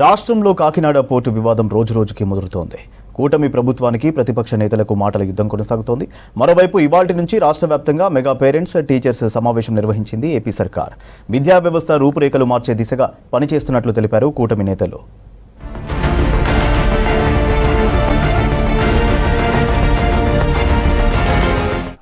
రాష్ట్రంలో కాకినాడ పోర్టు వివాదం రోజురోజుకి ముదురుతోంది. కూటమి ప్రభుత్వానికి ప్రతిపక్ష నేతలకు మాటల యుద్ధం కొనసాగుతోంది. మరోవైపు ఇవాల్టి నుంచి రాష్ట్ర వ్యాప్తంగా మెగా పేరెంట్స్ టీచర్స్ సమావేశం నిర్వహించింది ఏపీ సర్కార్. విద్యా వ్యవస్థ రూపురేఖలు మార్చే దిశగా పనిచేస్తున్నట్లు తెలిపారు కూటమి నేతలు.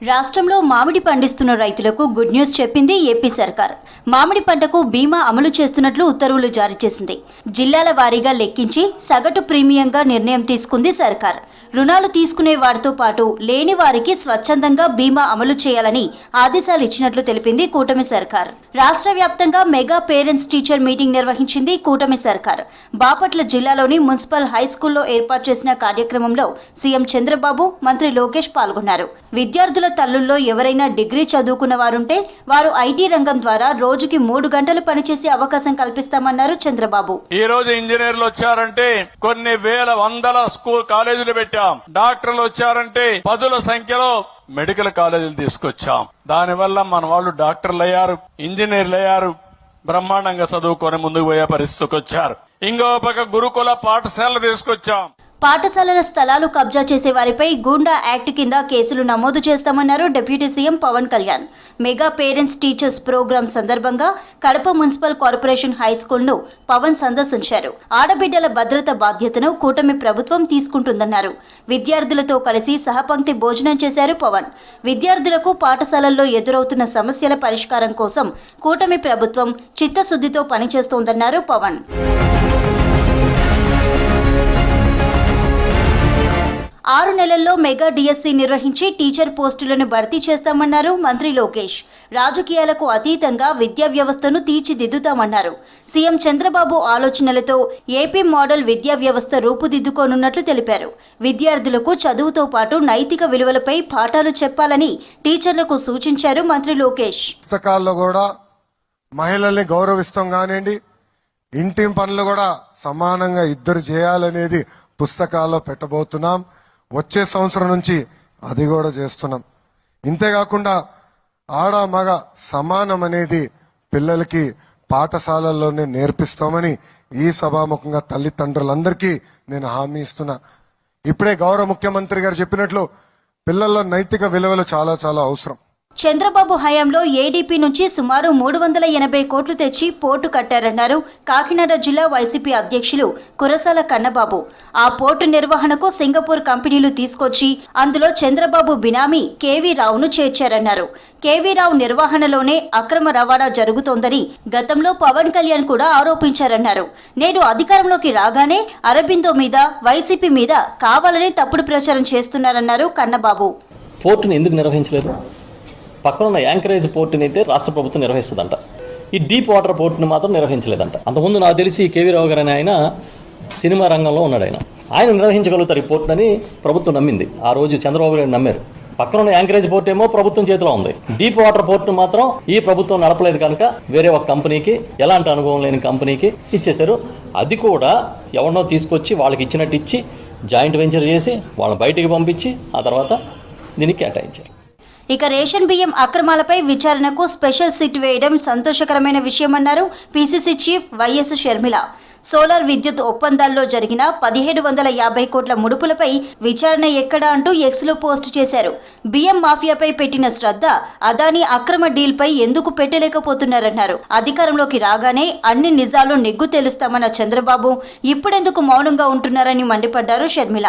రాష్ట్రంలో మామిడి పండిస్తున్న రైతులకు గుడ్ న్యూస్ చెప్పింది ఏపీ సర్కార్. మామిడి పంటకు బీమా అమలు చేస్తున్నట్లు ఉత్తర్వులు జారీ చేసింది. జిల్లాల వారీగా లెక్కించి సగటు ప్రీమియంగా నిర్ణయం తీసుకుంది సర్కార్. రుణాలు తీసుకునే వారితో పాటు లేని వారికి స్వచ్ఛందంగా బీమా అమలు చేయాలని ఆదేశాలు ఇచ్చినట్లు తెలిపింది కూటమి సర్కార్. రాష్ట్ర వ్యాప్తంగా మెగా పేరెంట్స్ టీచర్ మీటింగ్ నిర్వహించింది కూటమి సర్కార్. బాపట్ల జిల్లాలోని మున్సిపల్ హై స్కూల్లో ఏర్పాటు చేసిన కార్యక్రమంలో సీఎం చంద్రబాబు, మంత్రి లోకేష్ పాల్గొన్నారు. విద్యార్థుల తల్లుల్లో ఎవరైనా డిగ్రీ చదువుకున్న వారుంటే వారు ఐటీ రంగం ద్వారా రోజుకి 3 గంటలు పనిచేసే అవకాశం కల్పిస్తామన్నారు చంద్రబాబు. ఈ రోజు ఇంజనీర్లు వచ్చారంటే కొన్ని వేల వందల స్కూల్ కాలేజీలు పెట్టాం. డాక్టర్లు వచ్చారంటే పదుల సంఖ్యలో మెడికల్ కాలేజీలు తీసుకొచ్చాం. దానివల్ల మన వాళ్ళు డాక్టర్లు అయ్యారు, ఇంజనీర్లు అయ్యారు, బ్రహ్మాండంగా చదువుకొని ముందుకు పోయే పరిస్థితికి వచ్చారు. ఇంకో పక్క గురుకుల పాఠశాలలు తీసుకొచ్చాం. పాఠశాలల స్థలాలు కబ్జా చేసే వారిపై గూండా యాక్ట్ కింద కేసులు నమోదు చేస్తామన్నారు deputy CM Pawan Kalyan. Mega parents teachers program సందర్భంగా Kadapa municipal corporation high school ను పవన్ సందర్శించారు. ఆడబిడ్డల భద్రత బాధ్యతను కూటమి ప్రభుత్వం తీసుకుంటుందన్నారు. విద్యార్థులతో కలిసి సహపంక్తి భోజనం చేశారు పవన్. విద్యార్థులకు పాఠశాలల్లో ఎదురవుతున్న సమస్యల పరిష్కారం కోసం కూటమి ప్రభుత్వం చిత్తశుద్ధితో పనిచేస్తోందన్నారు పవన్. 6 నెలల్లో మెగా డిఎస్సి నిర్వహించి టీచర్ పోస్టులను భర్తీ చేస్తామన్నారు మంత్రి లోకేష్. రాజకీయాలకు అతీతంగా విద్యా వ్యవస్థను తీర్చిదిద్దుతామన్నారు. సీఎం చంద్రబాబు ఆలోచనలతో ఏపీ మోడల్ విద్యా వ్యవస్థ రూపుదిద్దుకోనున్నట్లు తెలిపారు. విద్యార్థులకు చదువుతో పాటు నైతిక విలువలపై పాఠాలు చెప్పాలని టీచర్లకు సూచించారు మంత్రి లోకేష్. పుస్తకాల్లో కూడా మహిళల్ని గౌరవిస్తాం కానివ్వండి, ఇంటి పనులు కూడా సమానంగా ఇద్దరు చేయాలనేది పుస్తకాల్లో పెట్టబోతున్నాం. వచ్చే సంవత్సరం నుంచి అది కూడా చేస్తున్నాం. ఇంతేకాకుండా ఆడ మగ సమానం అనేది పిల్లలకి పాఠశాలల్లోనే నేర్పిస్తామని ఈ సభాముఖంగా తల్లిదండ్రులందరికీ నేను హామీ ఇస్తున్నా. ఇప్పుడే గౌరవ ముఖ్యమంత్రి గారు చెప్పినట్లు పిల్లల్లో నైతిక విలువలు చాలా చాలా అవసరం. చంద్రబాబు హయాంలో ఏడీపీ నుంచి సుమారు 380 కోట్లు తెచ్చి పోర్టు కట్టారన్నారు కాకినాడ జిల్లా వైసీపీ అధ్యక్షులు కురసాల కన్నబాబు. ఆ పోర్టు నిర్వహణకు సింగపూర్ కంపెనీలు తీసుకొచ్చి అందులో చంద్రబాబు బినామీ కేవీ రావును చేర్చారన్నారు. కేవీ రావు నిర్వహణలోనే అక్రమ రవాణా జరుగుతోందని గతంలో పవన్ కళ్యాణ్ కూడా ఆరోపించారన్నారు. నేడు అధికారంలోకి రాగానే అరబిందో మీద, వైసీపీ మీద కావాలని తప్పుడు ప్రచారం చేస్తున్నారన్నారు కన్నబాబు. పోర్టును ఎందుకు నిర్వహించలేదు? పక్కన ఉన్న యాంకరేజ్ పోర్టుని అయితే రాష్ట్ర ప్రభుత్వం నిర్వహిస్తుందంట. ఈ డీప్ వాటర్ పోర్టుని మాత్రం నిర్వహించలేదంట. అంతకుముందు నాకు తెలిసి కేవీ రావు గారు అని ఆయన సినిమా రంగంలో ఉన్నాడు. ఆయన నిర్వహించగలుగుతారు ఈ పోర్టుని ప్రభుత్వం నమ్మింది. ఆ రోజు చంద్రబాబు నాయుడు నమ్మారు. పక్కన ఉన్న యాంకరేజ్ పోర్ట్ ఏమో ప్రభుత్వం చేతిలో ఉంది. డీప్ వాటర్ పోర్టును మాత్రం ఈ ప్రభుత్వం నడపలేదు కనుక వేరే ఒక కంపెనీకి, ఎలాంటి అనుభవం లేని కంపెనీకి ఇచ్చేశారు. అది కూడా ఎవరినో తీసుకొచ్చి వాళ్ళకి ఇచ్చినట్టు ఇచ్చి జాయింట్ వెంచర్ చేసి వాళ్ళని బయటికి పంపించి ఆ తర్వాత దీనికి కేటాయించారు. ఇక రేషన్ బియ్యం అక్రమాలపై విచారణకు స్పెషల్ సిట్ వేయడం సంతోషకరమైన విషయమన్నారు PCC chief YS Sharmila. Solar విద్యుత్ ఒప్పందాల్లో జరిగిన 1750 కోట్ల ముడుపులపై విచారణ ఎక్కడా అంటూ ఎక్స్లో పోస్ట్ చేశారు. బియ్యం మాఫియాపై పెట్టిన శ్రద్ధ అదానీ అక్రమ డీల్పై ఎందుకు పెట్టలేకపోతున్నారన్నారు. అధికారంలోకి రాగానే అన్ని నిజాలు నిగ్గు తేలుస్తామన్న చంద్రబాబు ఇప్పుడెందుకు మౌనంగా ఉంటున్నారని మండిపడ్డారు షర్మిల.